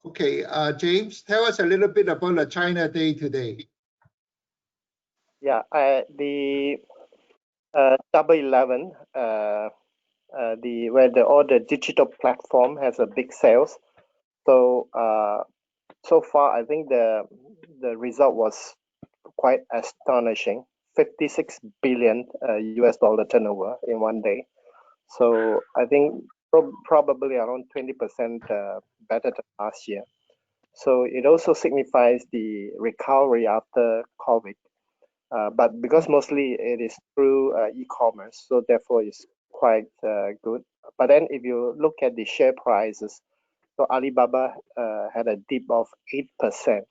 Okay, James, tell us a little bit about the China Day today. Yeah, the Double 11, where all the digital platform has a big sales. So so far, I think the result was quite astonishing. 56 billion US dollar turnover in one day. So I think probably around 20% better than last year. So it also signifies the recovery after COVID. But because mostly it is through e-commerce, so therefore it's quite good. But then if you look at the share prices, so Alibaba had a dip of 8%.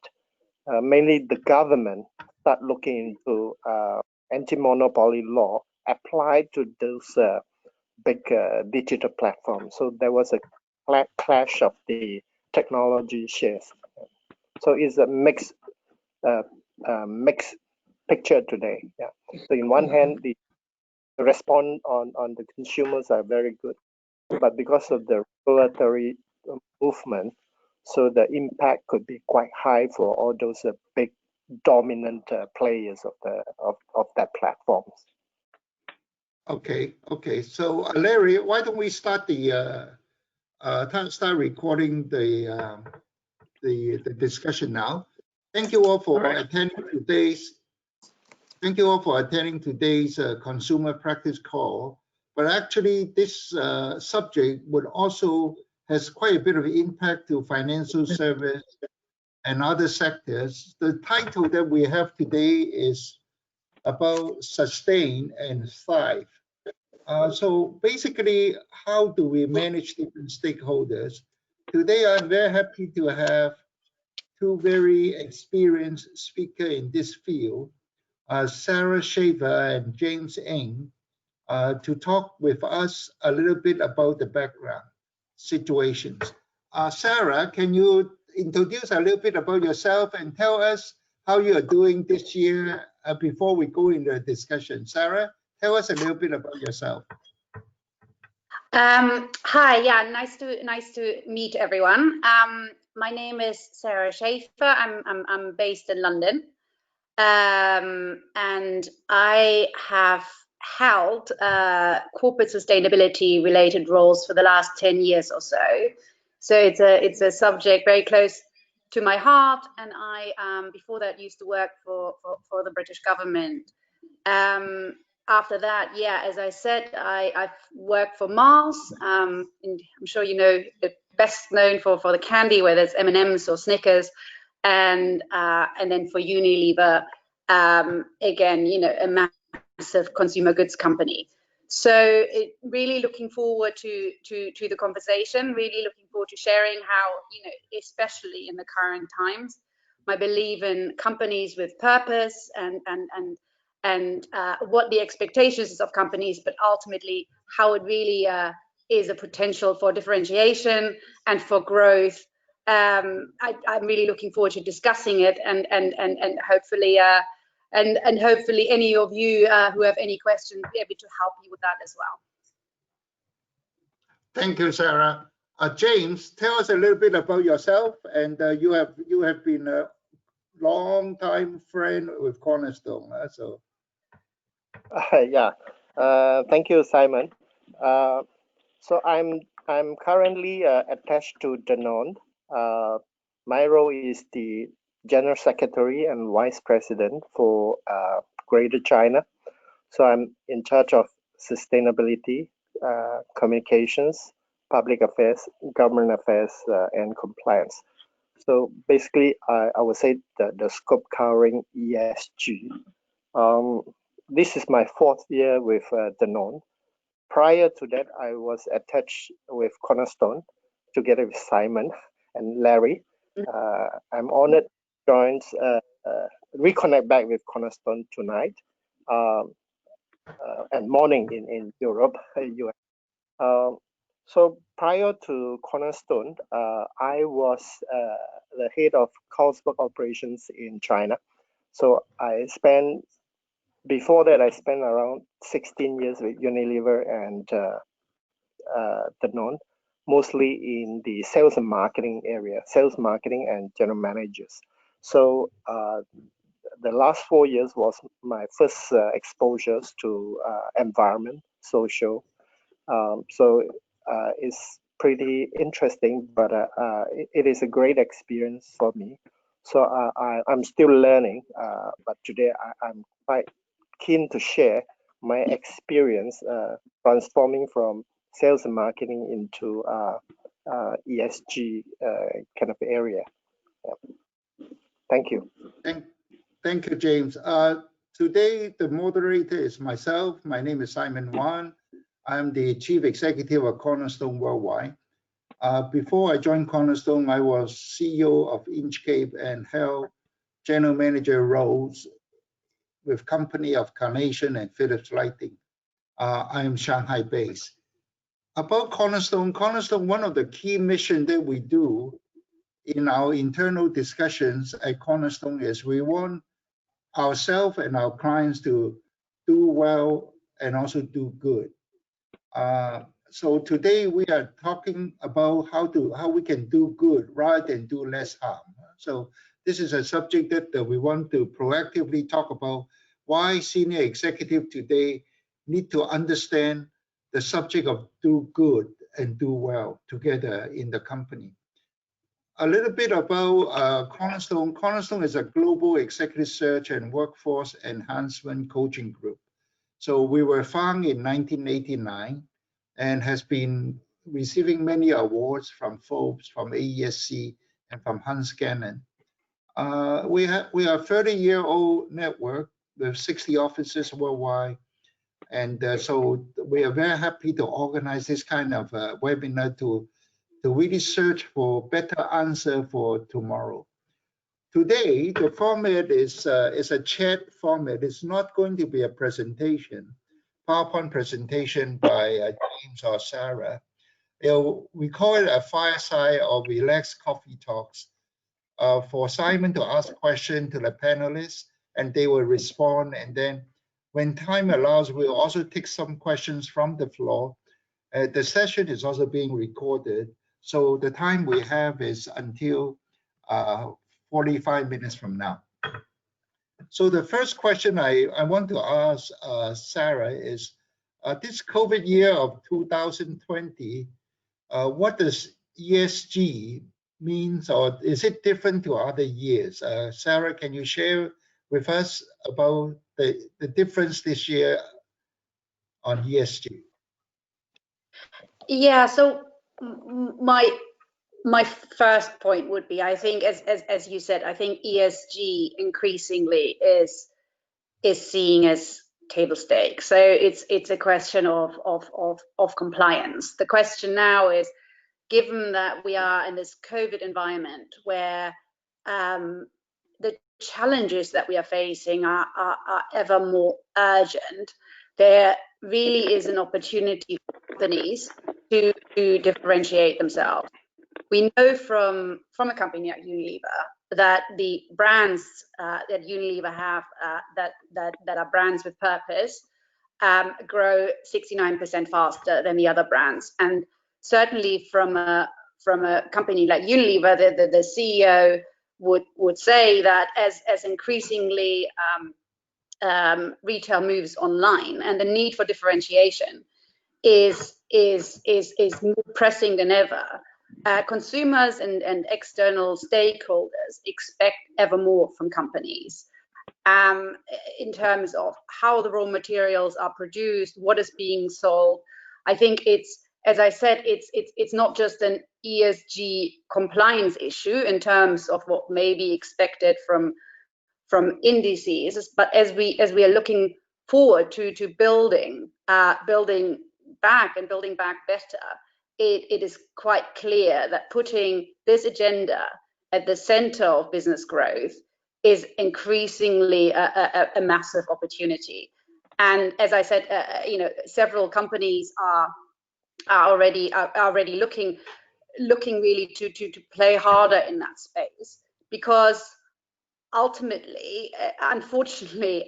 Mainly the government start looking into anti-monopoly law applied to those big digital platforms. So there was a clash of the technology shares. So it's a mixed picture today. Yeah. So in one hand, the response on the consumers are very good, but because of the regulatory movement, so the impact could be quite high for all those big dominant players of that platforms. Okay. So Larry, why don't we start start recording the discussion now? Thank you all for attending today's. Thank you all for attending today's consumer practice call. But actually, this subject would also has quite a bit of impact to financial service and other sectors. The title that we have today is about sustain and thrive. So basically, how do we manage different stakeholders? Today, I'm very happy to have two very experienced speakers in this field, Sarah Schaefer and James Ng, to talk with us a little bit about the background situations. Sarah, can you introduce a little bit about yourself and tell us how you are doing this year before we go into the discussion? Sarah, tell us a little bit about yourself. Hi, yeah, nice to meet everyone. My name is Sarah Schaefer. I'm based in London, and I have held corporate sustainability related roles for the last 10 years or so. So it's a subject very close to my heart, and I before that used to work for the British government. After that, yeah, as I said, I've worked for Mars, and I'm sure you know, best known for the candy, whether it's M&Ms or Snickers, and then for Unilever, again, you know, a massive consumer goods company. So really looking forward to the conversation, really looking forward to sharing how, you know, especially in the current times, my belief in companies with purpose and what the expectations of companies, but ultimately how it really is a potential for differentiation and for growth. I'm really looking forward to discussing it and hopefully hopefully any of you who have any questions be able to help you with that as well. Thank you, Sarah. James, tell us a little bit about yourself, and you have been a long time friend with Cornerstone, so. Yeah, thank you, Simon. So I'm currently attached to Danone. My role is the General Secretary and Vice President for Greater China. So I'm in charge of sustainability, communications, public affairs, government affairs, and compliance. So basically, I would say the scope covering ESG. This is my 4th year with Danone. Prior to that, I was attached with Cornerstone together with Simon and Larry. I'm honored to join, reconnect back with Cornerstone tonight and morning in Europe, US. So prior to Cornerstone, I was the head of Carlsberg operations in China. So before that, I spent around 16 years with Unilever and Danone. mostly in the sales and marketing area, sales marketing and general managers. So the last 4 years was my first exposures to environment, social. So it's pretty interesting, but it is a great experience for me. So I'm still learning, but today I'm quite keen to share my experience transforming from sales and marketing into ESG kind of area. Yeah. Thank you. Thank you, James. Today, the moderator is myself. My name is Simon Wan. I'm the Chief Executive of Cornerstone Worldwide. Before I joined Cornerstone, I was CEO of Inchcape and held general manager roles with company of Carnation and Philips Lighting. I am Shanghai based. About Cornerstone, one of the key missions that we do in our internal discussions at Cornerstone is we want ourselves and our clients to do well and also do good. So today we are talking about how we can do good rather than do less harm. So this is a subject that we want to proactively talk about why senior executive today need to understand the subject of do good and do well together in the company. A little bit about Cornerstone. Cornerstone is a global executive search and workforce enhancement coaching group. So we were founded in 1989 and has been receiving many awards from Forbes, from AESC, and from Hans Gannon. We are a 30-year-old network with 60 offices worldwide. And so we are very happy to organize this kind of webinar to really search for better answer for tomorrow. Today, the format is a chat format. It's not going to be a presentation, PowerPoint presentation by James or Sarah. We call it a fireside or relaxed coffee talks for Simon to ask questions to the panelists and they will respond. And then when time allows, we'll also take some questions from the floor. The session is also being recorded. So the time we have is until 45 minutes from now. So the first question I want to ask Sarah is, this COVID year of 2020, what does ESG means, or is it different to other years? Sarah, can you share with us about the difference this year on ESG? Yeah, so my first point would be, I think, as you said, I think ESG increasingly is seen as table stakes. So it's a question of compliance. The question now is, given that we are in this COVID environment where the challenges that we are facing are ever more urgent, there really is an opportunity for companies to differentiate themselves. We know from a company like Unilever that the brands that Unilever have that are brands with purpose grow 69% faster than the other brands. And certainly from a company like Unilever, the CEO would say that as increasingly retail moves online and the need for differentiation is more pressing than ever, consumers and external stakeholders expect ever more from companies in terms of how the raw materials are produced, what is being sold. I think it's, as I said, it's not just an ESG compliance issue in terms of what may be expected from indices, but as we are looking forward to building back better, it is quite clear that putting this agenda at the center of business growth is increasingly a massive opportunity. And as I said, several companies are already looking really to play harder in that space, because ultimately, unfortunately,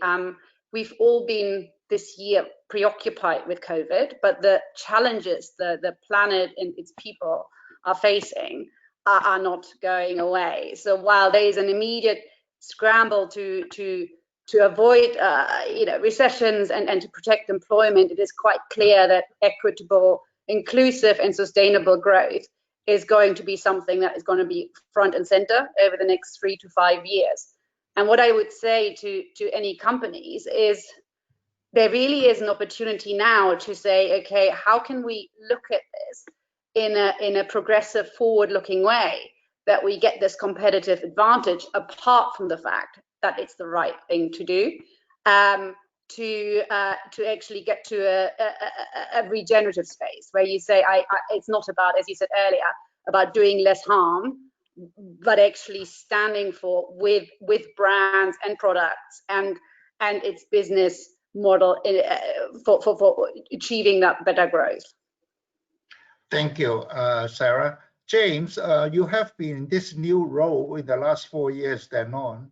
we've all been this year preoccupied with COVID, but the challenges the planet and its people are facing are not going away. So while there is an immediate scramble to avoid recessions and to protect employment, it is quite clear that equitable, inclusive and sustainable growth is going to be something that is going to be front and center over the next 3 to 5 years. And what I would say to any companies is there really is an opportunity now to say, okay, how can we look at this in a progressive, forward-looking way that we get this competitive advantage apart from the fact that it's the right thing to do, to actually get to a regenerative space where you say, it's not about, as you said earlier, about doing less harm, but actually standing for with brands and products and its business model for achieving that better growth. Thank you, Sarah. James, you have been in this new role in the last 4 years, Danone.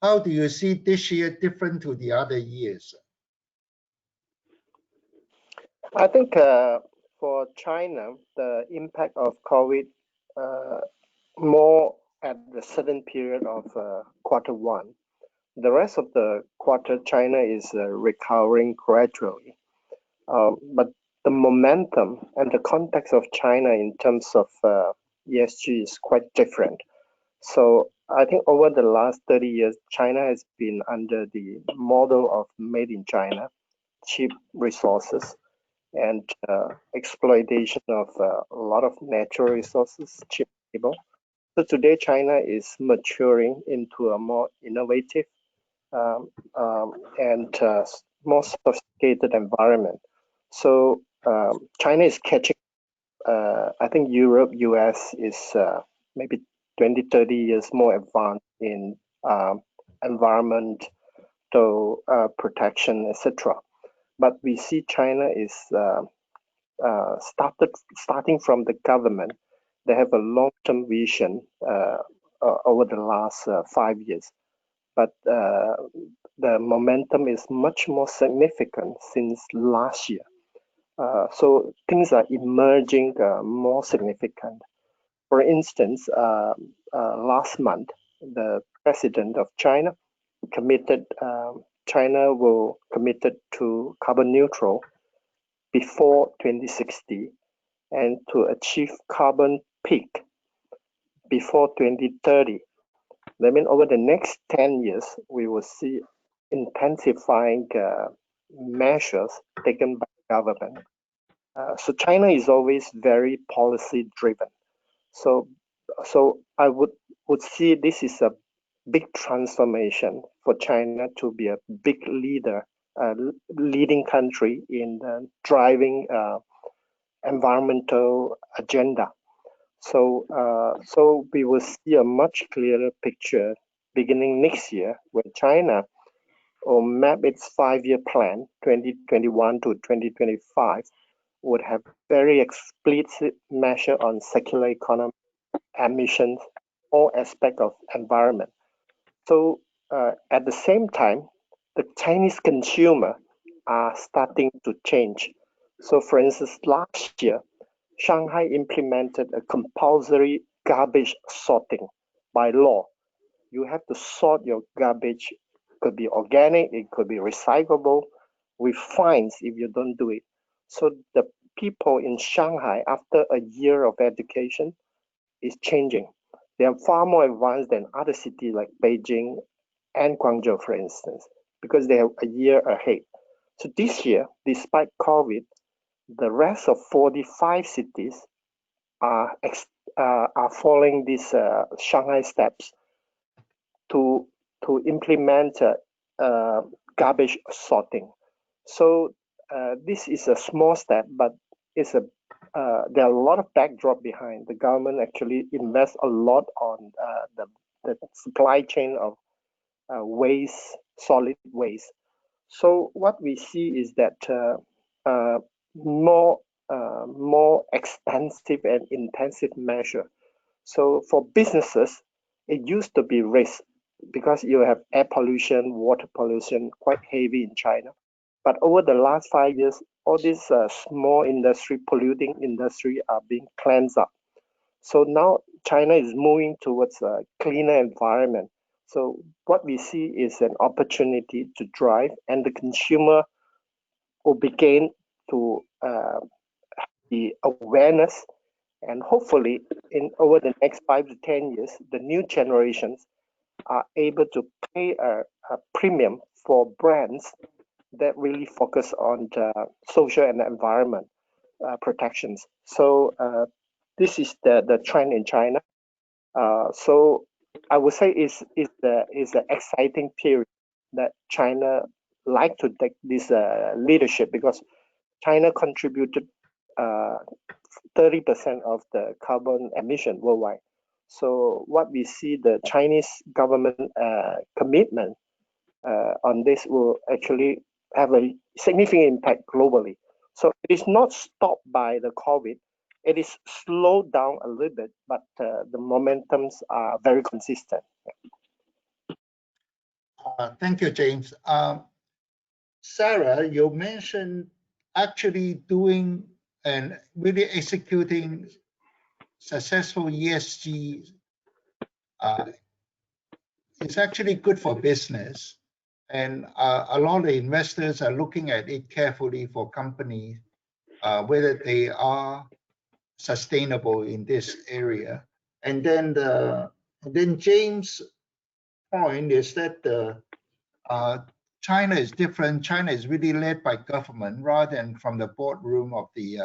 How do you see this year different to the other years? I think for China, the impact of COVID more at the certain period of Q1. The rest of the quarter, China is recovering gradually. But the momentum and the context of China in terms of ESG is quite different. So I think over the last 30 years, China has been under the model of made in China, cheap resources, and exploitation of a lot of natural resources, cheap labor. So today, China is maturing into a more innovative and more sophisticated environment. So China is catching. I think Europe, US is maybe 20, 30 years more advanced in environmental protection, etc. But we see China is starting from the government. They have a long-term vision over the last 5 years. But the momentum is much more significant since last year. So things are emerging more significant. For instance, last month, the president of China committed, China will committed to carbon neutral before 2060 and to achieve carbon peak before 2030. That means over the next 10 years, we will see intensifying measures taken by the government. So China is always very policy driven. So I would see this is a big transformation for China to be a big leader, leading country in driving environmental agenda. So we will see a much clearer picture beginning next year when China will map its 5-year plan, 2021 to 2025, would have very explicit measure on circular economy, emissions, all aspects of environment. So at the same time, the Chinese consumer are starting to change. So for instance, last year, Shanghai implemented a compulsory garbage sorting by law. You have to sort your garbage. It could be organic, it could be recyclable, with fines if you don't do it. So the people in Shanghai, after a year of education, is changing. They are far more advanced than other cities like Beijing and Guangzhou, for instance, because they have a year ahead. So this year, despite COVID, the rest of 45 cities are following these Shanghai steps to implement garbage sorting. So this is a small step, but it's there are a lot of backdrop behind. The government actually invests a lot on the supply chain of waste, solid waste. So what we see is that more extensive and intensive measure. So for businesses, it used to be risk because you have air pollution, water pollution, quite heavy in China. But over the last 5 years, all these small industry, polluting industry are being cleansed up. So now China is moving towards a cleaner environment. So what we see is an opportunity to drive, and the consumer will begin to the awareness, and hopefully over the next 5 to 10 years, the new generations are able to pay a premium for brands that really focus on the social and environment protections. So this is the trend in China. So I would say is the exciting period that China like to take this leadership, because China contributed 30% of the carbon emission worldwide. So what we see, the Chinese government commitment on this will actually have a significant impact globally. So it is not stopped by the COVID. It is slowed down a little bit, but the momentums are very consistent. Thank you, James. Sarah, you mentioned actually doing and really executing successful ESG. It's actually good for business, and a lot of investors are looking at it carefully for companies, whether they are sustainable in this area. And then James' point is that China is different. China is really led by government rather than from the boardroom of the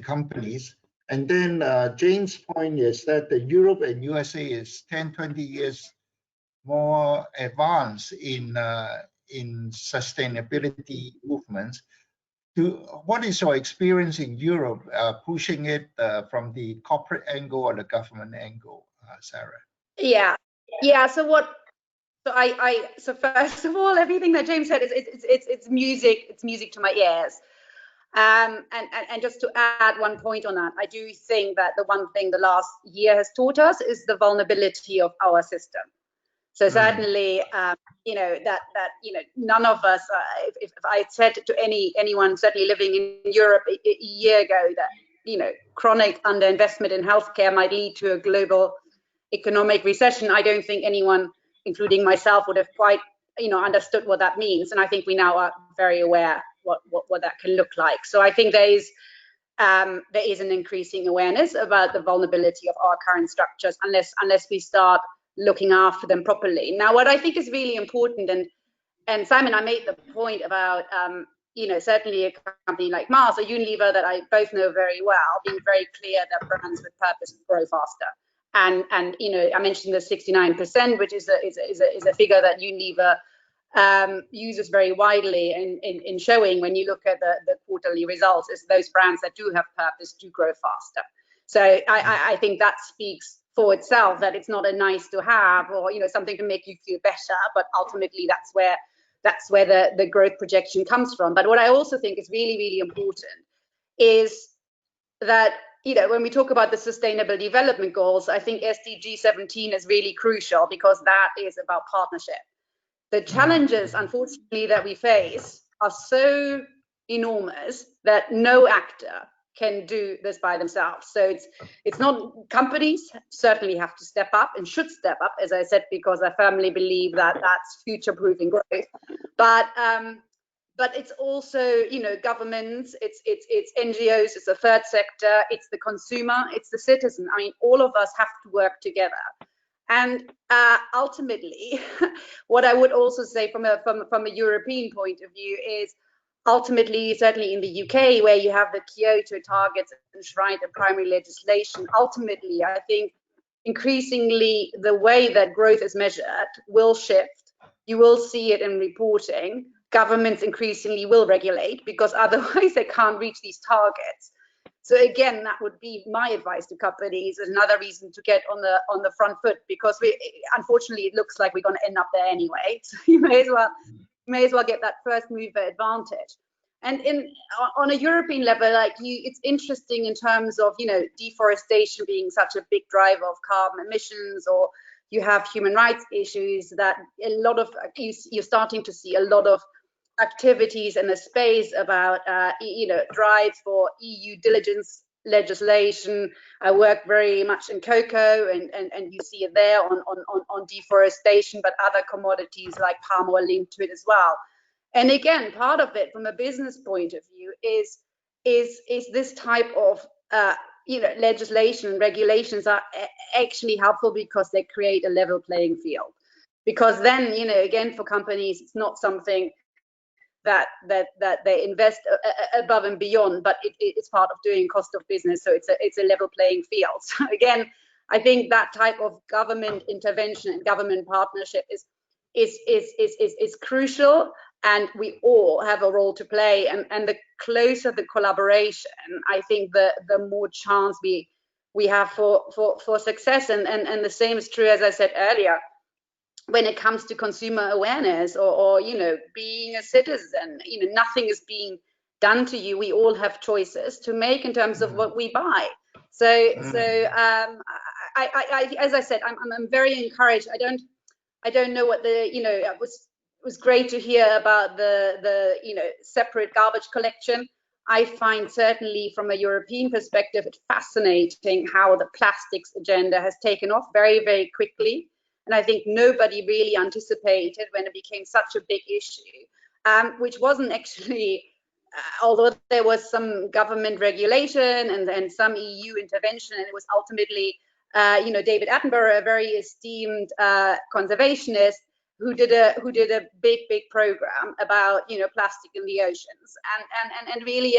companies. And then James' point is that the Europe and USA is 10, 20 years more advanced in sustainability movements. What is your experience in Europe pushing it from the corporate angle or the government angle, Sarah? Yeah. So first of all, everything that James said is it's music to my ears. And just to add one point on that, I do think that the one thing the last year has taught us is the vulnerability of our system. So certainly, none of us, if I said to anyone certainly living in Europe a year ago that, chronic underinvestment in healthcare might lead to a global economic recession, I don't think anyone, including myself, would have quite, understood what that means. And I think we now are very aware what that can look like. So I think there is an increasing awareness about the vulnerability of our current structures, unless we start looking after them properly. Now, what I think is really important, and Simon, I made the point about, certainly a company like Mars or Unilever that I both know very well, being very clear that brands with purpose grow faster. And I mentioned the 69%, which is a figure that Unilever uses very widely in showing, when you look at the quarterly results, is those brands that do have purpose do grow faster. So I think that speaks for itself, that it's not a nice to have or something to make you feel better, but ultimately that's where the growth projection comes from. But what I also think is really, really important is that when we talk about the Sustainable Development Goals, I think SDG 17 is really crucial, because that is about partnership. The challenges, unfortunately, that we face are so enormous that no actor can do this by themselves. So it's not, companies certainly have to step up and should step up, as I said, because I firmly believe that that's future-proofing growth. But it's also, governments, it's NGOs, it's the third sector, it's the consumer, it's the citizen. I mean, all of us have to work together. And ultimately, what I would also say from a European point of view is, ultimately, certainly in the UK, where you have the Kyoto targets enshrined in primary legislation, ultimately, I think increasingly the way that growth is measured will shift. You will see it in reporting. Governments increasingly will regulate, because otherwise they can't reach these targets. So again, that would be my advice to companies, is another reason to get on the front foot, because unfortunately it looks like we're going to end up there anyway. So you may as well get that first mover advantage. And on a European level, it's interesting in terms of deforestation being such a big driver of carbon emissions, or you have human rights issues, that a lot of you're starting to see a lot of activities in the space about drives for EU diligence legislation. I work very much in cocoa, and you see it there on deforestation, but other commodities like palm oil linked to it as well. And again, part of it from a business point of view is this type of legislation and regulations are actually helpful because they create a level playing field. Because then, again, for companies, it's not something that they invest above and beyond, but it's part of doing cost of business. So it's a level playing field. So again, I think that type of government intervention and government partnership is crucial, and we all have a role to play. And the closer the collaboration, I think the more chance we have for success. And the same is true, as I said earlier, when it comes to consumer awareness or being a citizen. Nothing is being done to you. We all have choices to make in terms of what we buy. So I as I said, I'm very encouraged. I don't know what it was great to hear about the separate garbage collection. I find certainly from a European perspective it fascinating how the plastics agenda has taken off very, very quickly. And I think nobody really anticipated when it became such a big issue, which wasn't actually, although there was some government regulation and some EU intervention, and it was ultimately, David Attenborough, a very esteemed conservationist, who did a big program about plastic in the oceans, and really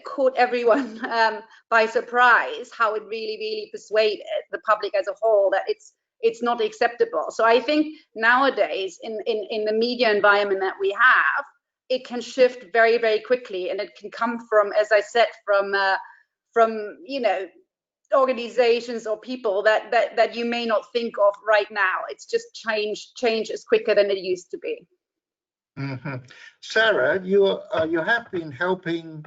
caught everyone by surprise how it really persuaded the public as a whole that it's not acceptable. So I think nowadays in the media environment that we have, it can shift very, very quickly, and it can come from, as I said, from organizations or people that you may not think of right now. It's just change is quicker than it used to be. Sarah, you have been helping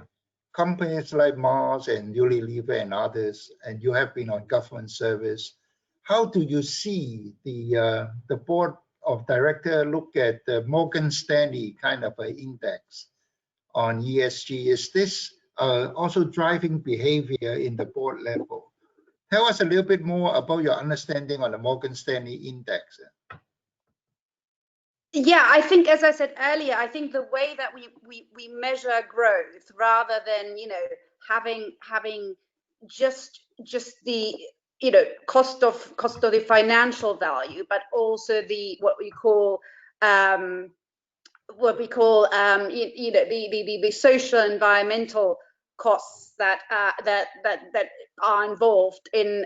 companies like Mars and Unilever and others, and you have been on government service. How do you see the board of director look at the Morgan Stanley kind of an index on ESG? Is this also driving behavior in the board level? Tell us a little bit more about your understanding on the Morgan Stanley index. Yeah, I think, as I said earlier, I think the way that we measure growth, rather than having just the cost of the financial value, but also what we call the social environmental costs that are involved in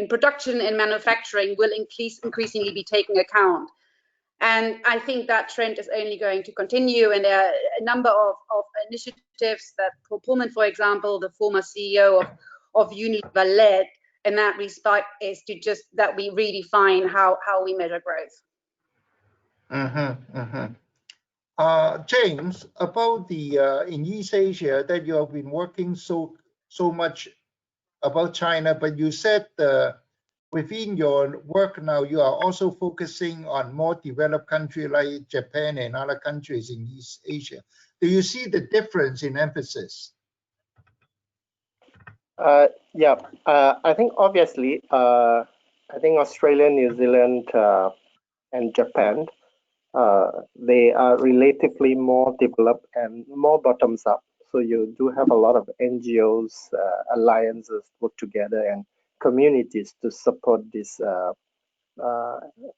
production and manufacturing, will increasingly be taken account. And I think that trend is only going to continue. And there are a number of initiatives that Paul Pullman, for example, the former CEO of Unilever, led in that respect, is to just that we redefine how we measure growth. James, about in East Asia that you have been working so much about China, but you said within your work now you are also focusing on more developed countries like Japan and other countries in East Asia. Do you see the difference in emphasis? Yeah, I think obviously, I think Australia, New Zealand, and Japan, they are relatively more developed and more bottoms up. So you do have a lot of NGOs, alliances work together, and communities to support these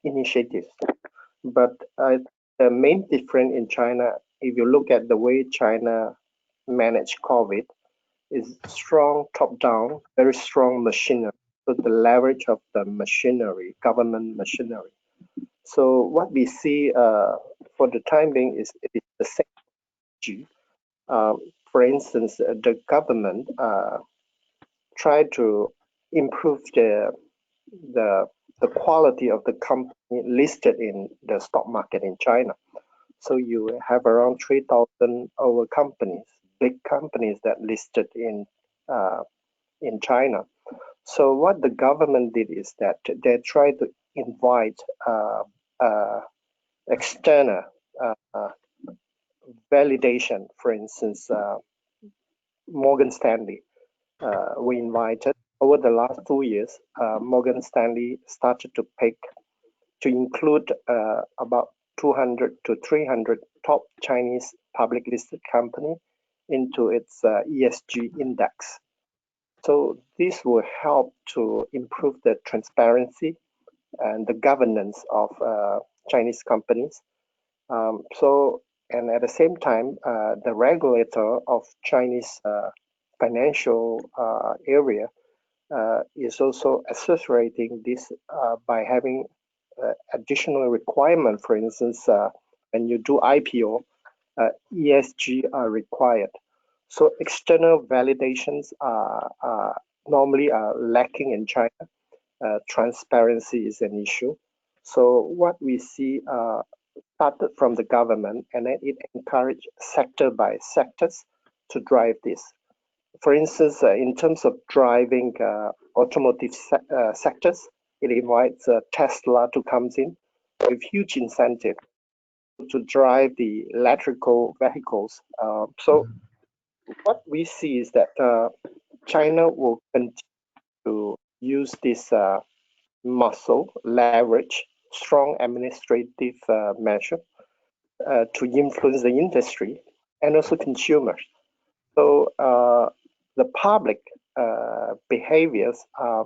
initiatives. But the main difference in China, if you look at the way China managed COVID, is strong top-down, very strong machinery. So the leverage of the machinery, government machinery. So what we see for the time being is it is the same. For instance, the government tried to improve the quality of the company listed in the stock market in China. So you have around 3,000 over companies, big companies that listed in China. So what the government did is that they tried to invite external validation. For instance, Morgan Stanley. We invited over the last 2 years. Morgan Stanley started to include about 200 to 300 top Chinese public listed company into its ESG index. So this will help to improve the transparency and the governance of Chinese companies. And at the same time, the regulator of Chinese financial area is also accelerating this by having additional requirement. For instance, when you do IPO, ESG are required. So external validations are normally lacking in China. Transparency is an issue. So what we see started from the government, and then it encouraged sector by sectors to drive this. For instance, in terms of driving automotive sectors, it invites Tesla to come in with huge incentive to drive the electrical vehicles. So what we see is that China will continue to use this muscle, leverage, strong administrative measure to influence the industry and also consumers. So the public behaviors are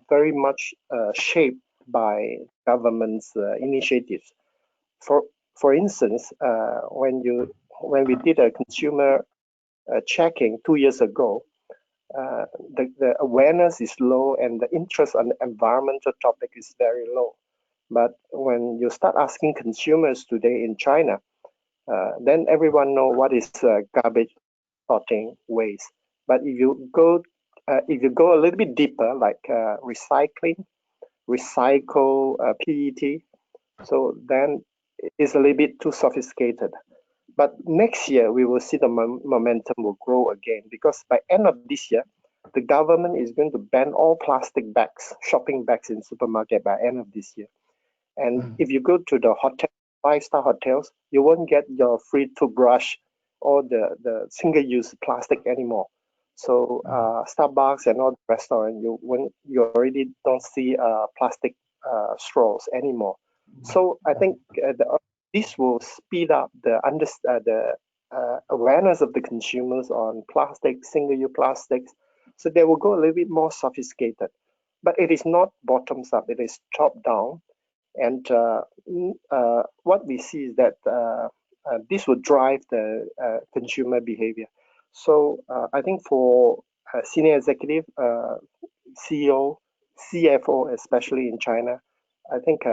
very much shaped by government's initiatives. For instance, when we did a consumer checking 2 years ago, the awareness is low and the interest on the environmental topic is very low. But when you start asking consumers today in China, then everyone know what is garbage sorting waste. But if you go a little bit deeper, like recycling, recycle PET, so then it's a little bit too sophisticated. But next year we will see the momentum will grow again, because by end of this year, the government is going to ban all plastic bags, shopping bags in supermarket by end of this year. And if you go to the hotel, 5-star hotels, you won't get your free toothbrush or the single-use plastic anymore. So Starbucks and all the restaurants, you already don't see plastic straws anymore. So I think this will speed up the awareness of the consumers on plastic, single-use plastics. So they will go a little bit more sophisticated. But it is not bottoms up; it is top down. And what we see is that this will drive the consumer behavior. So I think for senior executive, CEO, CFO, especially in China, I think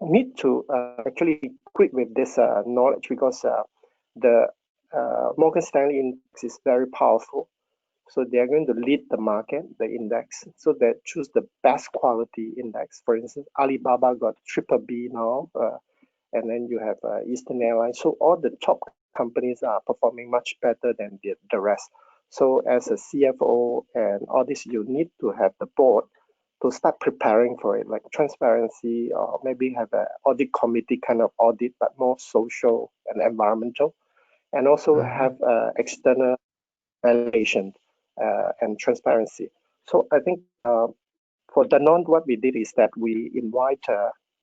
need to actually equip with this knowledge, because the Morgan Stanley index is very powerful. So they are going to lead the market, the index. So they choose the best quality index. For instance, Alibaba got BBB now, and then you have Eastern Airlines. So all the top companies are performing much better than the rest. So as a CFO and all this, you need to have the board to start preparing for it, like transparency, or maybe have an audit committee kind of audit, but more social and environmental, and also have external validation and transparency. So I think for Danone, what we did is that we invite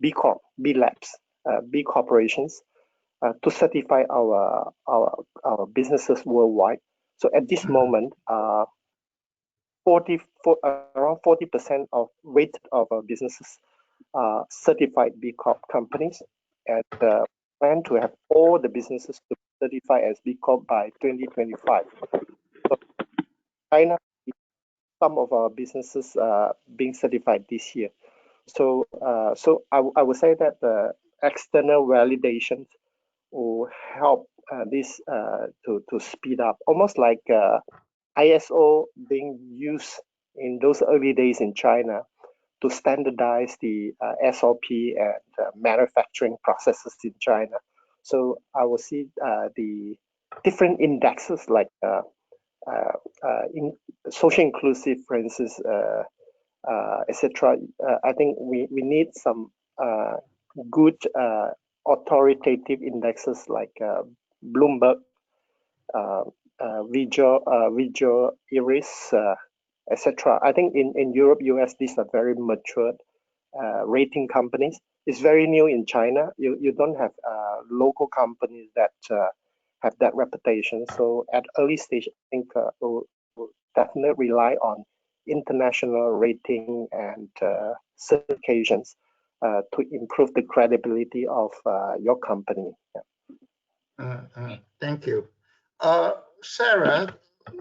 B Corp, B Labs, B corporations to certify our businesses worldwide. So at this moment, around 40% of weight of our businesses are certified B Corp companies, and plan to have all the businesses to certify as B Corp by 2025. So China, some of our businesses being certified this year. So I would say that the external validations will help this to speed up, almost like ISO being used in those early days in China to standardize the SOP and manufacturing processes in China. So I will see the different indexes like social inclusive, for instance, etc. I think we need some good authoritative indexes like Bloomberg, Vigio Iris, etc. I think in Europe, US, these are very matured rating companies. It's very new in China. You don't have local companies that have that reputation. So at early stage, I think we'll definitely rely on international rating and certifications to improve the credibility of your company. Yeah. Thank you. Sarah,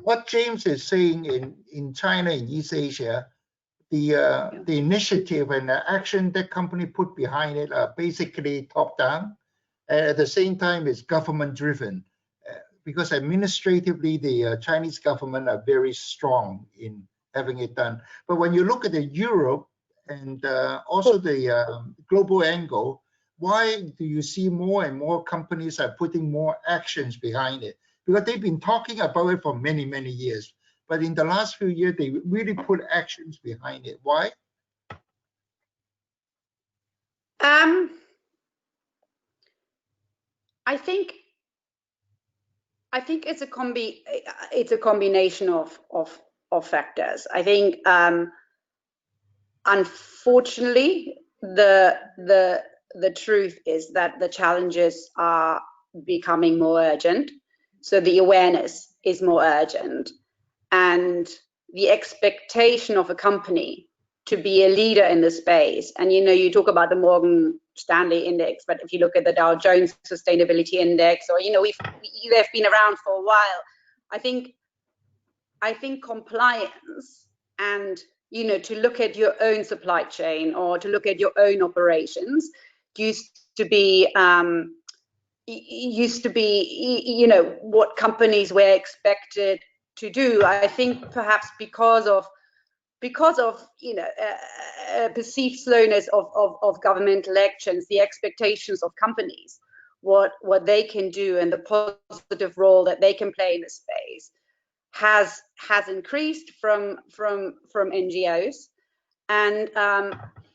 what James is saying in China and East Asia, the initiative and the action that company put behind it are basically top down. At the same time, it's government driven because administratively the Chinese government are very strong in having it done. But when you look at the Europe and also the global angle, why do you see more and more companies are putting more actions behind it? Because they've been talking about it for many, many years. But in the last few years, they really put actions behind it. Why? I think it's a combination of factors. I think unfortunately the truth is that the challenges are becoming more urgent. So the awareness is more urgent, and the expectation of a company to be a leader in the space. And you talk about the Morgan Stanley index, but if you look at the Dow Jones Sustainability Index, or they've been around for a while. I think compliance and to look at your own supply chain or to look at your own operations used to be what companies were expected to do. I think perhaps because of perceived slowness of governmental actions, the expectations of companies, what they can do and the positive role that they can play in the space has increased from NGOs. And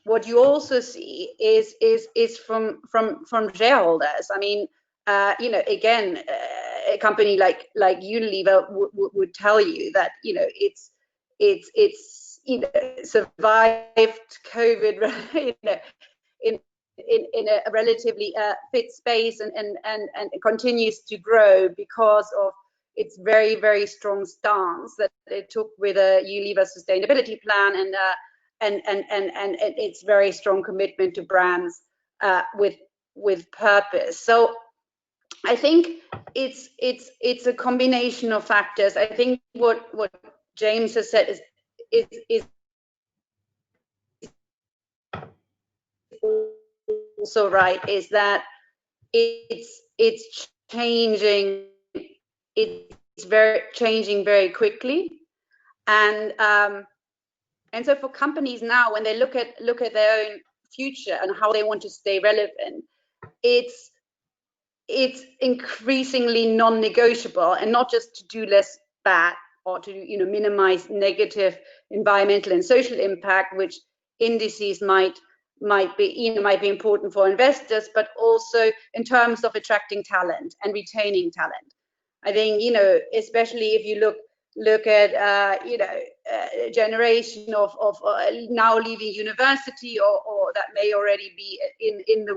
what you also see is from shareholders. I mean, again, a company like Unilever would tell you that it's survived COVID in a relatively fit space and continues to grow because of its very, very strong stance that it took with a Unilever sustainability plan and its very strong commitment to brands with purpose. So I think it's a combination of factors. I think what James has said is also right, is that it's changing. It's changing very quickly, and so for companies now, when they look at their own future and how they want to stay relevant, it's increasingly non-negotiable, and not just to do less bad or to minimize negative environmental and social impact, which indices might be important for investors, but also in terms of attracting talent and retaining talent. I think especially if you look at a generation of now leaving university or that may already be in the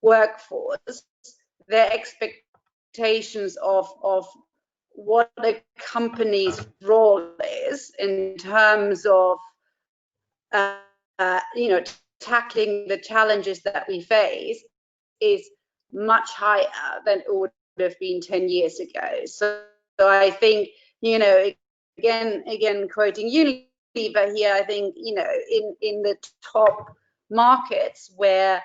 workforce, their expectations of what a company's role is in terms of tackling the challenges that we face is much higher than it would have been 10 years ago. So I think, again quoting Unilever here, I think in the top markets where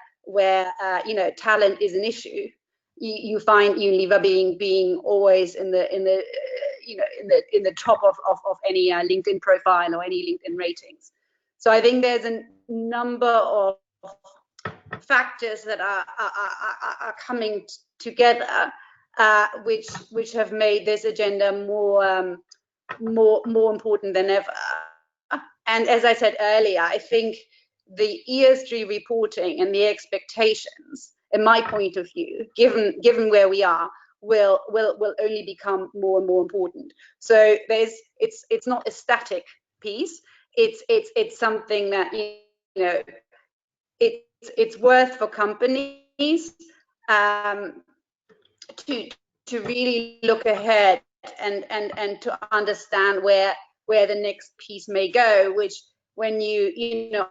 talent is an issue, you find Unilever being always in the top of any LinkedIn profile or any LinkedIn ratings. So I think there's a number of factors that are coming together, which have made this agenda more important than ever. And as I said earlier, I think the ESG reporting and the expectations, in my point of view, given where we are, will only become more and more important. So it's not a static piece. It's something that, you know, it's worth for companies to really look ahead and to understand where the next piece may go, which when you know,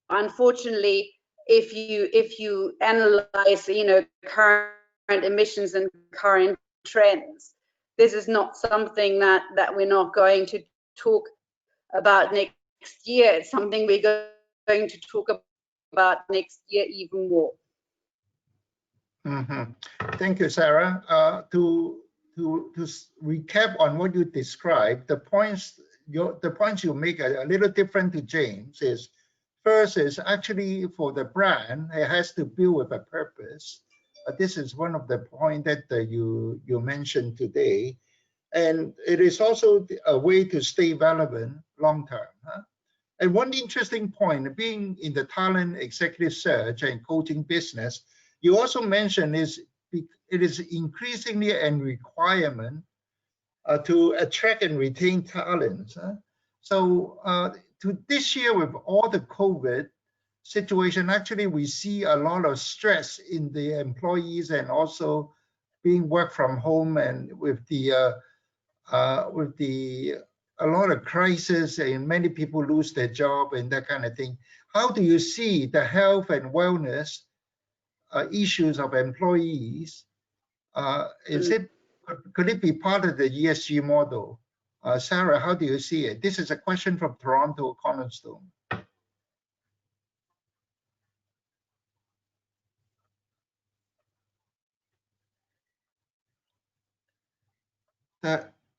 unfortunately, if you analyze, you know, current emissions and current trends, this is not something that we're not going to talk about next year. It's something we're going to talk about next year even more. Mm-hmm. Thank you, Sarah. To recap on what you described, the points you make are a little different to James. Is first is actually for the brand, it has to build with a purpose. This is one of the points that you mentioned today, and it is also a way to stay relevant long term. Huh? And one interesting point, being in the talent executive search and coaching business, you also mentioned it is increasingly a requirement to attract and retain talents. So to this year, with all the COVID situation, actually we see a lot of stress in the employees, and also being work from home, and with a lot of crisis, and many people lose their job and that kind of thing. How do you see the health and wellness issues of employees? Could it be part of the ESG model? Sarah, how do you see it? This is a question from Toronto Cornerstone.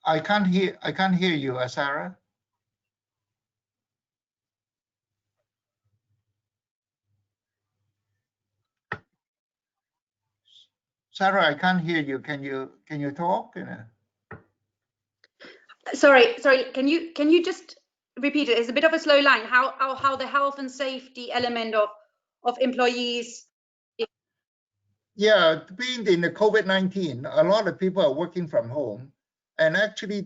I can't hear you, Sarah. Sarah, I can't hear you. Can you talk? Sorry. Can you just repeat it? It's a bit of a slow line. How the health and safety element of employees? Yeah, being in the COVID-19, a lot of people are working from home, and actually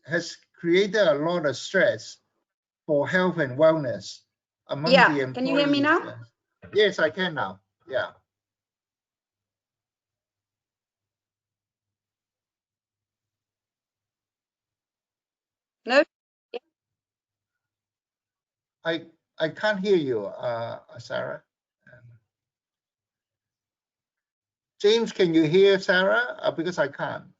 has created a lot of stress for health and wellness among the employees. Can you hear me now? Yes, I can now. Yeah. No. I can't hear you, Sarah. James, can you hear Sarah? Because I can't.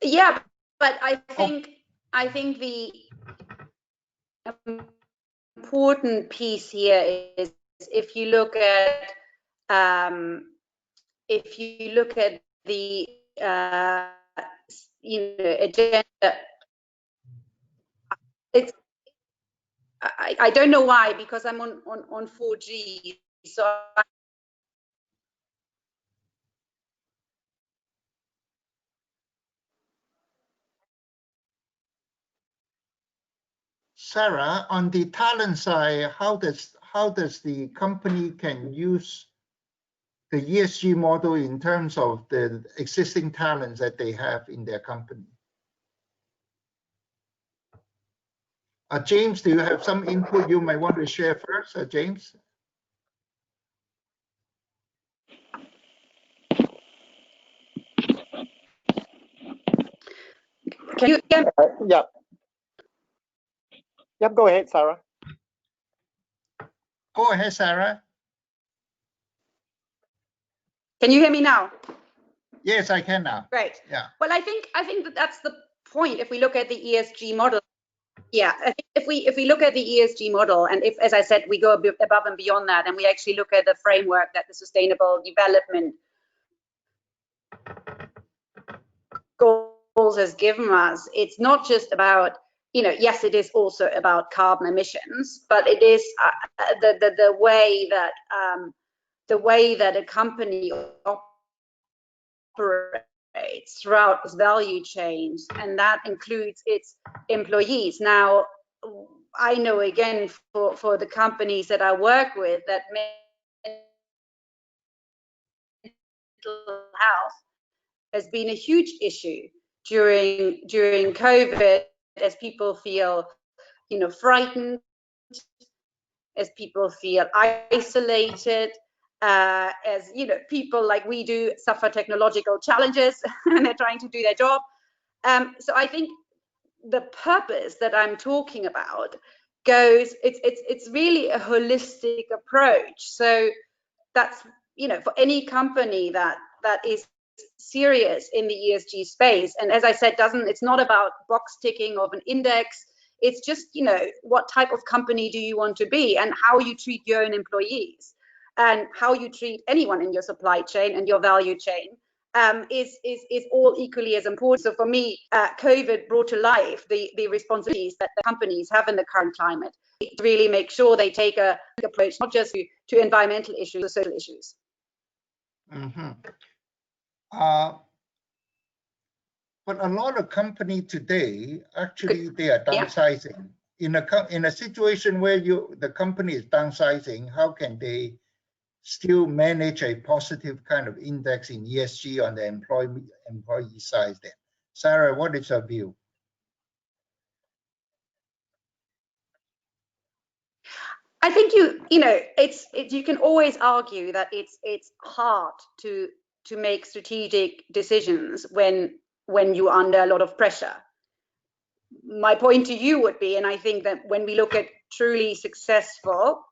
Yeah, but I think the important piece here is if you look at the you know, agenda. It's I don't know why, because I'm on 4G, so Sarah, on the talent side, how does the company can use the ESG model in terms of the existing talents that they have in their company? James, do you have some input you might want to share first, James? can you? Yeah. Yep. Go ahead, Sarah. Go ahead, Sarah. Can you hear me now? Yes, I can now. Great. Yeah. Well, I think that's the point. If we look at the ESG model, yeah, I think if we look at the ESG model, and if, as I said, we go a bit above and beyond that, and we actually look at the framework that the Sustainable Development Goals has given us, it's not just about, you know, yes, it is also about carbon emissions, but it is the way that the way that a company operates throughout its value chains, and that includes its employees. Now, I know again for the companies that I work with that mental health has been a huge issue during COVID, as people feel, frightened, as people feel isolated, as people like we do suffer technological challenges and they're trying to do their job. So I think the purpose that I'm talking about it's really a holistic approach. So that's for any company that is serious in the ESG space, and as I said, it's not about box ticking of an index. It's just what type of company do you want to be, and how you treat your own employees, and how you treat anyone in your supply chain and your value chain is all equally as important. So for me, COVID brought to life the responsibilities that the companies have in the current climate to really make sure they take a approach not just to environmental issues or social issues. Mm-hmm. But a lot of companies today, actually, they are downsizing. Yeah. In a situation where the company is downsizing, how can they still manage a positive kind of index in ESG on the employee side then? Sarah, what is your view? I think you can always argue that it's hard to make strategic decisions when you're under a lot of pressure. My point to you would be, and I think that when we look at truly successful,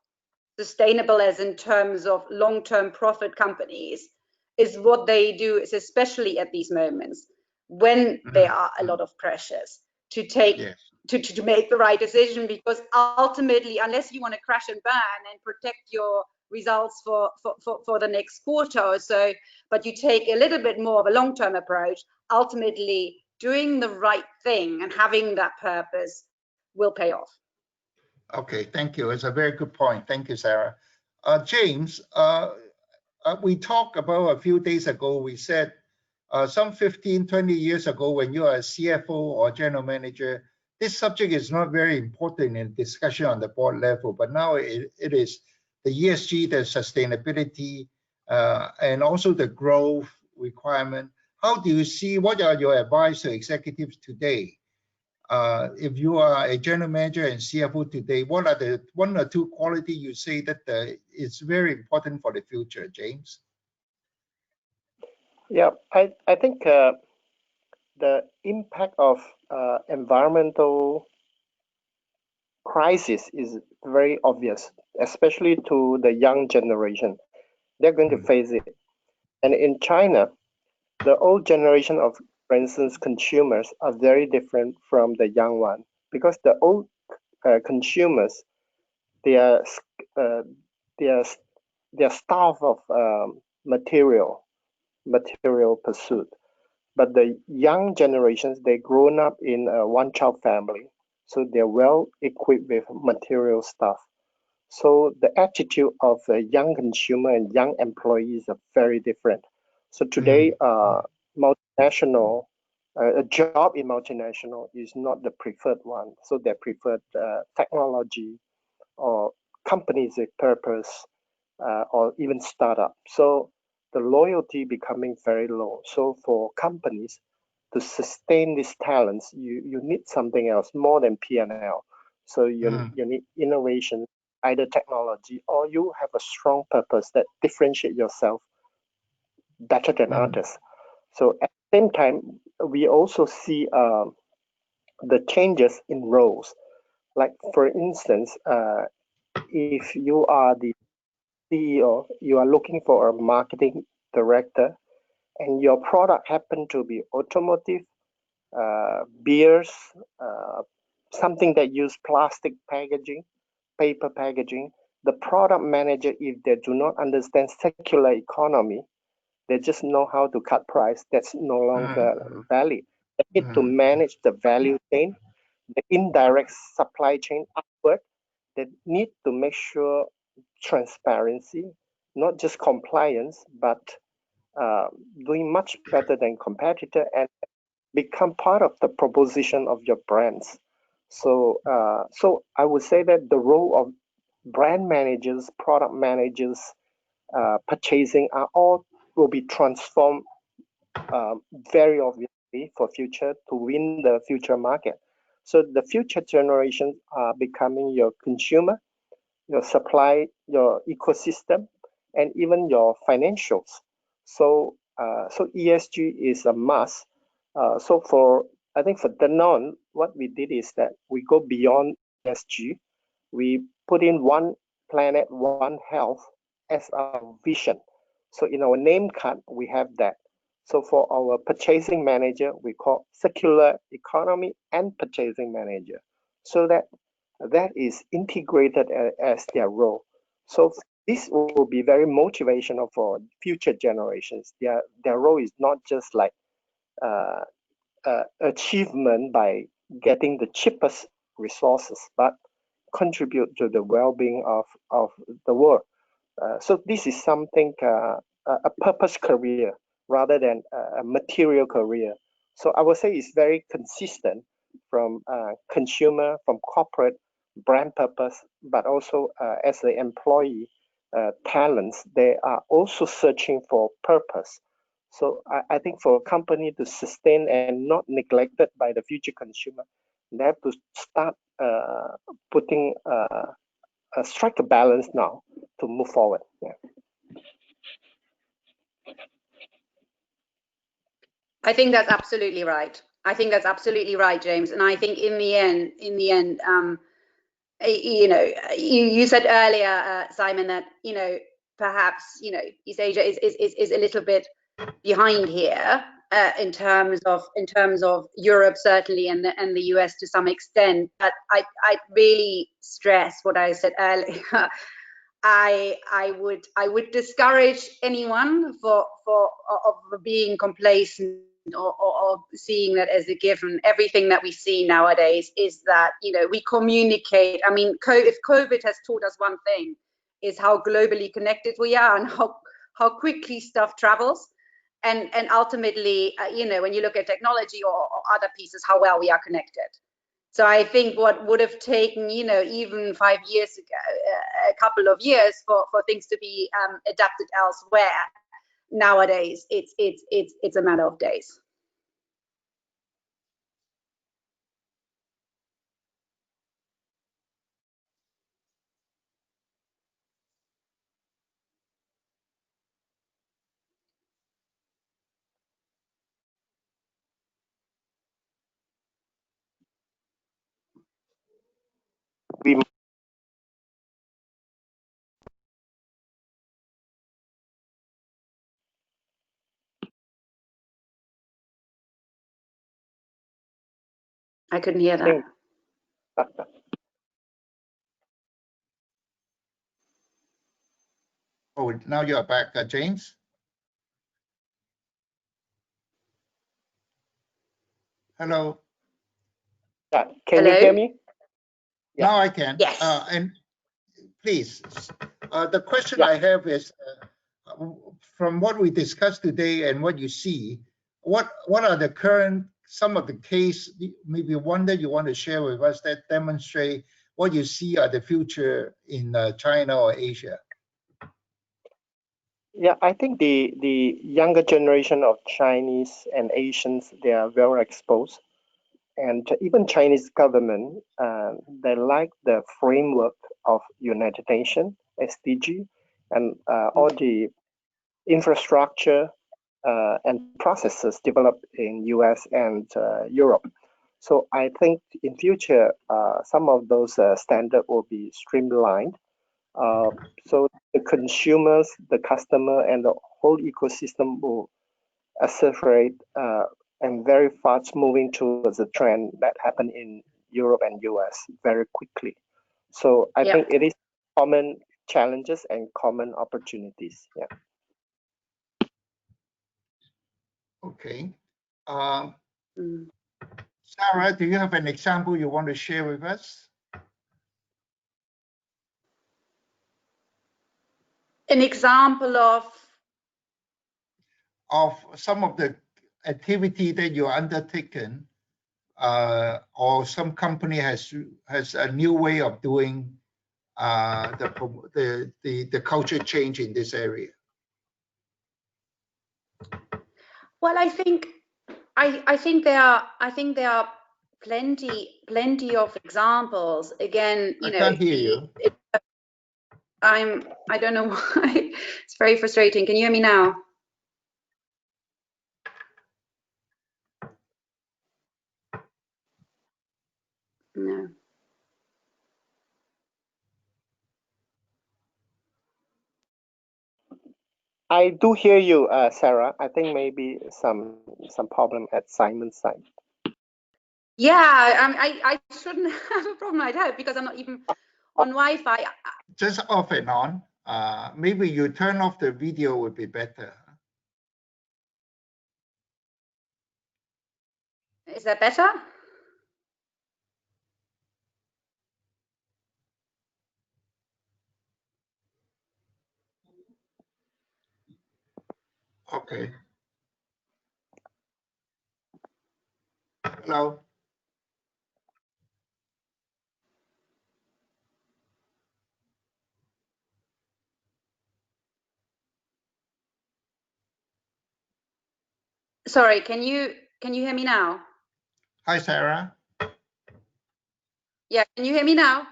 sustainable as in terms of long-term profit companies, is what they do is especially at these moments when there are a lot of pressures to take to make the right decision, because ultimately, unless you want to crash and burn and protect your results for the next quarter or so, but you take a little bit more of a long-term approach, ultimately doing the right thing and having that purpose will pay off. Okay, thank you. It's a very good point. Thank you, Sarah. James, we talked about a few days ago, we said some 15, 20 years ago, when you are a CFO or general manager, this subject is not very important in discussion on the board level, but now it is the ESG, the sustainability, and also the growth requirement. How do you see, what are your advice to executives today? If you are a general manager and CFO today, what are the one or two qualities you say that is very important for the future, James? Yeah, I think the impact of environmental crisis is very obvious, especially to the young generation. They're going to face it. And in China, the old generation of, for instance, consumers are very different from the young one, because the old consumers, they are starved of material pursuit. But the young generations, they grown up in a one-child family, so they're well equipped with material stuff. So the attitude of a young consumer and young employees are very different. So today, multinational, a job in multinational is not the preferred one. So they preferred technology or companies with purpose, or even startup. So the loyalty becoming very low. So for companies to sustain these talents, you need something else more than P&L. So you need innovation, either technology, or you have a strong purpose that differentiate yourself better than others. So at the same time, we also see the changes in roles. Like for instance, if you are the CEO, you are looking for a marketing director, and your product happen to be automotive, beers, something that use plastic packaging, paper packaging. The product manager, if they do not understand circular economy, they just know how to cut price. That's no longer valid. They need to manage the value chain, the indirect supply chain upward. They need to make sure transparency, not just compliance, but doing much better than competitor and become part of the proposition of your brands. So, so I would say that the role of brand managers, product managers, purchasing are all will be transformed very obviously for future to win the future market. So the future generations are becoming your consumer, your supply, your ecosystem, and even your financials. So, so ESG is a must. So for I think for Danone, what we did is that we go beyond ESG. We put in one planet, one health as our vision. So in our name card, we have that. So for our purchasing manager, we call circular economy and purchasing manager. So that is integrated as their role. So this will be very motivational for future generations. Their role is not just like achievement by getting the cheapest resources, but contribute to the well-being of the world. So this is something, a purpose career rather than a material career. So I would say it's very consistent from consumer, from corporate brand purpose, but also as the employee talents, they are also searching for purpose. So I think for a company to sustain and not neglected by the future consumer, they have to start putting strike a balance now to move forward. Yeah. I think that's absolutely right. I think that's absolutely right, James. And I think in the end, you know, you said earlier, Simon, that perhaps East Asia is a little bit behind here in terms of Europe certainly and the US to some extent. But I really stress what I said earlier. I would discourage anyone for being complacent or seeing that as a given. Everything that we see nowadays is that we communicate. I mean, if COVID has taught us one thing, is how globally connected we are and how quickly stuff travels, and ultimately, when you look at technology or other pieces, how well we are connected. So I think what would have taken, even 5 years ago, a couple of years for things to be adapted elsewhere, nowadays it's a matter of days. I couldn't hear that. Oh, now you're back, James. Hello. Can you hear me? Yeah. Now I can. Yes. And please, the question I have is, from what we discussed today and what you see, what are the current, some of the case, maybe one that you want to share with us that demonstrate what you see are the future in China or Asia? Yeah, I think the younger generation of Chinese and Asians, they are well exposed. And even Chinese government, they like the framework of United Nations, SDG, and all the infrastructure and processes developed in US and Europe. So I think in future, some of those standards will be streamlined. So the consumers, the customer, and the whole ecosystem will accelerate and very fast moving towards the trend that happened in Europe and US very quickly. So I think it is common challenges and common opportunities. Yeah. Okay. Sarah, do you have an example you want to share with us? Can you hear me? Yeah. Hello? Can you hear me? Yeah. Yes. Yeah. Yes. An example of some of the activity that you're undertaken, or some company has a new way of doing the culture change in this area? well, I think there are plenty of examples. Again, I can't hear you. I don't know why. It's very frustrating. Can you hear me now? No. I do hear you, Sarah. I think maybe some problem at Simon's side. Yeah, I shouldn't have a problem, I'd hope, because I'm not even on Wi-Fi. Just off and on. Maybe you turn off the video would be better. Is that better? Okay. Hello. Sorry, can you hear me now? Hi, Sarah. Yeah, can you hear me now?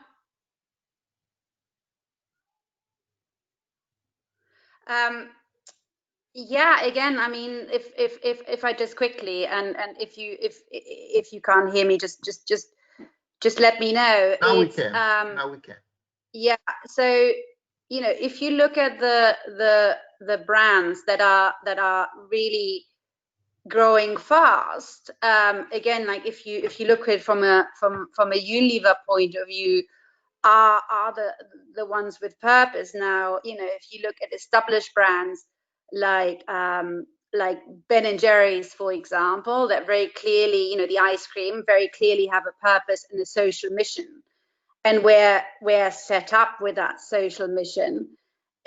Yeah, again, I mean, if I just quickly, and if you can't hear me, just let me know. Now we can. Now we can. Yeah, so if you look at the brands that are really growing fast, again, like if you look at it from a Unilever point of view, are the ones with purpose. Now, if you look at established brands like Ben and Jerry's, for example, that very clearly, the ice cream very clearly have a purpose and a social mission, and we're set up with that social mission.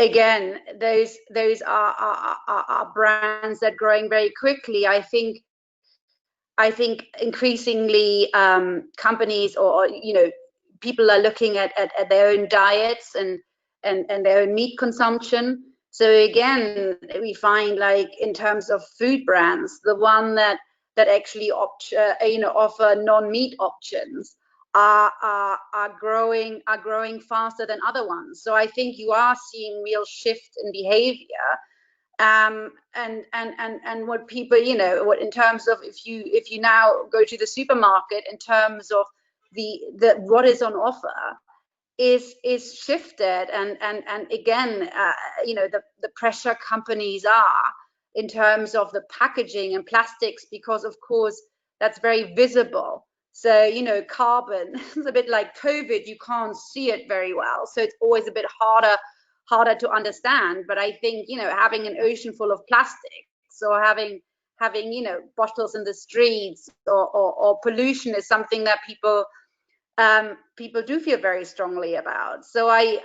Again, those are brands that are growing very quickly. I think increasingly companies or people are looking at their own diets and their own meat consumption. So again, we find, like, in terms of food brands, the one that actually offer non-meat options are growing faster than other ones. So I think you are seeing real shift in behavior. And what people, what in terms of, if you now go to the supermarket, in terms of the what is on offer is shifted, and again, the pressure companies are in terms of the packaging and plastics, because of course that's very visible. So carbon is a bit like COVID, you can't see it very well, so it's always a bit harder to understand. But I think having an ocean full of plastics, or having bottles in the streets, or pollution, is something that people do feel very strongly about. So I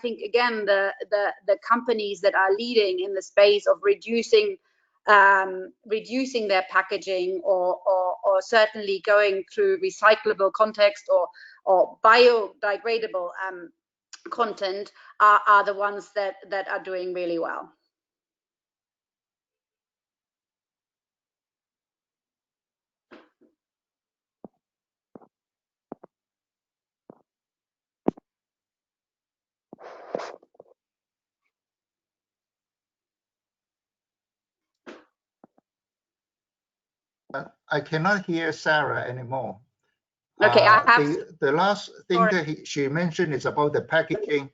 think, again, the companies that are leading in the space of reducing their packaging, or certainly going through recyclable context or biodegradable content are the ones that are doing really well. I cannot hear Sarah anymore. Okay, I have the last thing that she mentioned is about the packaging.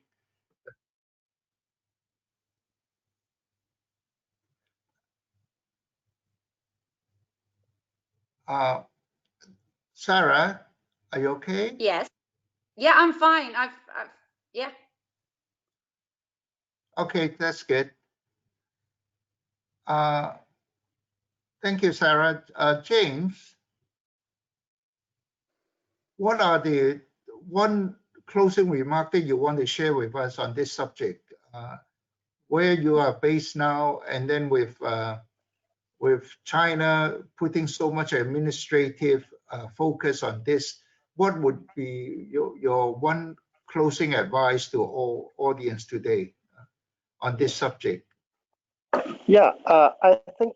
Sarah, are you okay? Yes. Yeah, I'm fine. I've yeah. Okay, that's good. Thank you, Sarah. James, what are the one closing remark that you want to share with us on this subject? where you are based now, and then with China putting so much administrative focus on this, what would be your one closing advice to all audience today on this subject? Yeah, I think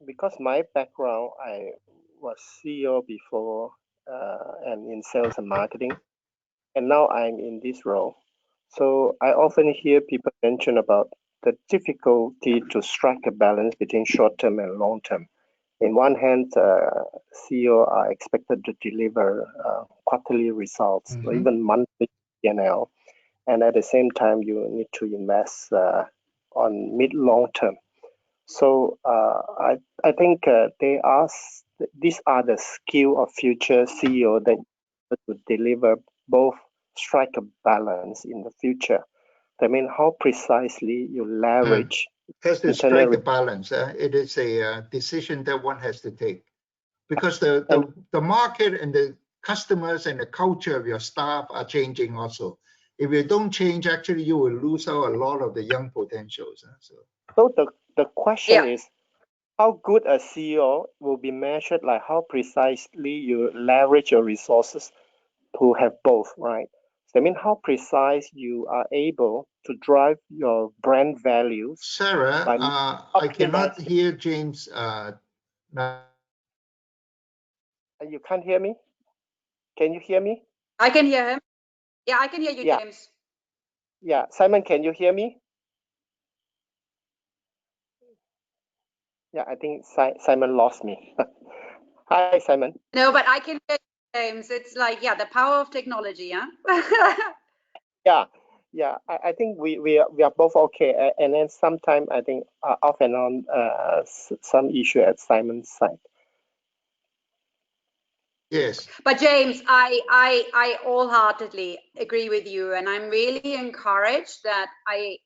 because my background, I was CEO before and in sales and marketing, and now I'm in this role. So I often hear people mention about the difficulty to strike a balance between short term and long term. In one hand, CEO are expected to deliver quarterly results or even monthly P&L, and at the same time, you need to invest on mid-long term. So I think these are the skill of future CEO that to deliver both, strike a balance in the future. I mean, how precisely you leverage has to strike a balance. It is a decision that one has to take, because the market and the customers and the culture of your staff are changing also. If you don't change, actually you will lose out a lot of the young potentials. So the question is, how good a CEO will be measured, like how precisely you leverage your resources to have both, right? So I mean, how precise you are able to drive your brand values. Sarah, I cannot hear James. You can't hear me? Can you hear me? I can hear him. Yeah, I can hear you, James. Yeah, Simon, can you hear me? Yeah, I think Simon lost me. Hi, Simon. No, but I can hear you, James. It's like, yeah, the power of technology, huh? Yeah. I think we are both okay, and then sometime I think off and on some issue at Simon's side. Yes. But James, I wholeheartedly agree with you, and I'm really encouraged that I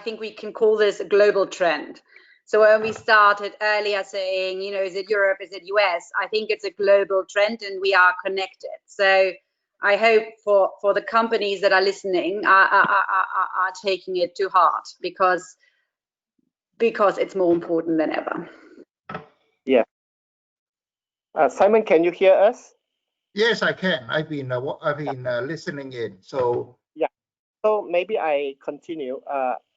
think we can call this a global trend. So when we started earlier saying, you know, is it Europe, is it US? I think it's a global trend and we are connected. So I hope for the companies that are listening are taking it to heart, because it's more important than ever. Yeah. Simon, can you hear us? Yes, I can. I've been listening in. So yeah. So maybe I continue.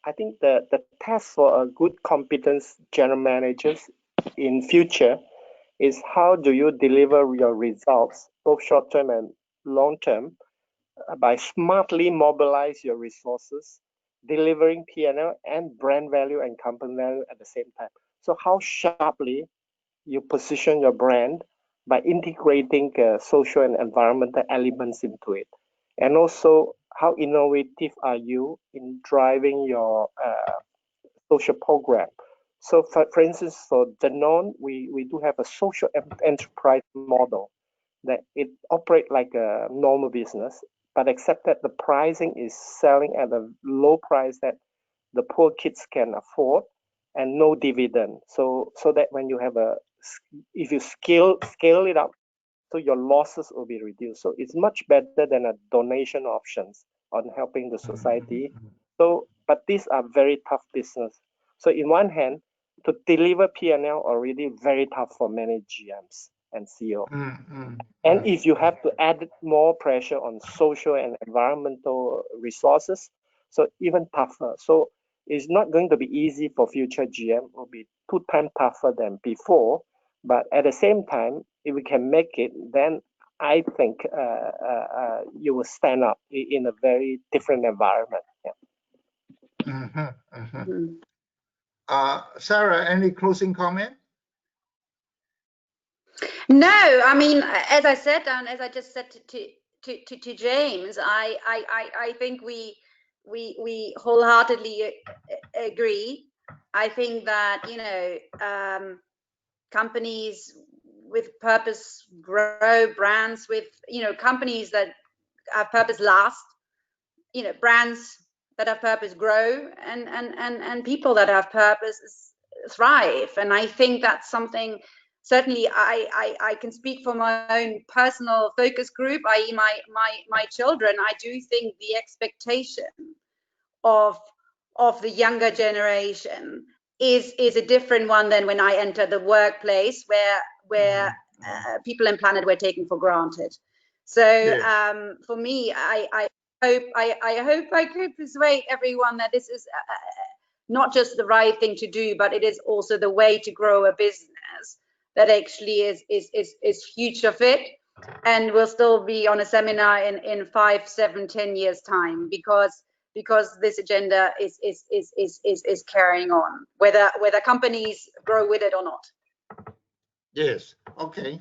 I think the test for a good competence general managers in future is how do you deliver your results, both short term and long term, by smartly mobilize your resources, delivering P&L and brand value and company value at the same time. So how sharply you position your brand by integrating social and environmental elements into it, and also how innovative are you in driving your social program. So for instance, for Danone, we do have a social enterprise model that it operates like a normal business, but except that the pricing is selling at a low price that the poor kids can afford, and no dividend. So that when you have if you scale it up, so your losses will be reduced. So it's much better than a donation options on helping the society. So, but these are very tough business. So in one hand, to deliver P&L already very tough for many GMs and CEO. And if you have to add more pressure on social and environmental resources, so even tougher. So it's not going to be easy for future GM. It will be 2 times tougher than before. But at the same time, if we can make it, then I think you will stand up in a very different environment. Sarah, any closing comment? No, I mean, as I said, and as I just said to James, I think we wholeheartedly agree. I think that, you know, companies with purpose grow, brands with, you know, companies that have purpose last, you know, brands that have purpose grow, and people that have purpose thrive. And I think that's something, certainly I can speak for my own personal focus group, i.e. my children. I do think the expectation of of the younger generation is a different one than when I entered the workplace, where people and planet were taken for granted. So for me, I hope I could persuade everyone that this is not just the right thing to do, but it is also the way to grow a business that actually is future fit and will still be on a seminar in 5, 7, 10 years time, because this agenda is carrying on, whether companies grow with it or not. Yes. Okay.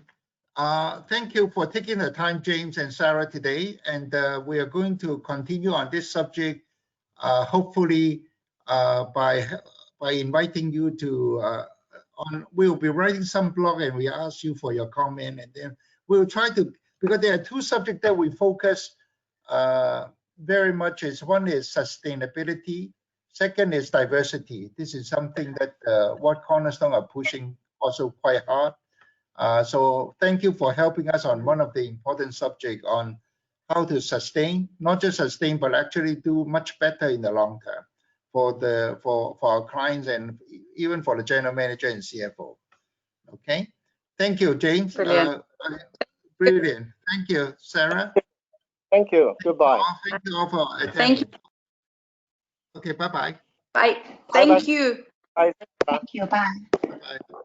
Thank you for taking the time, James and Sarah, today. And we are going to continue on this subject, hopefully by inviting you to, we'll be writing some blog and we ask you for your comment, and then we'll try to, because there are two subjects that we focus very much. One is sustainability, second is diversity. This is something that what Cornerstone are pushing also quite hard. So thank you for helping us on one of the important subjects on how to sustain, not just sustain, but actually do much better in the long term for our clients and even for the general manager and CFO. Okay, thank you, James. Brilliant. Brilliant. Thank you, Sarah. Thank you. Goodbye. Thank you all for attending. Thank you. Okay, bye-bye. Bye. Thank you. Bye. Thank you. Bye. Bye-bye.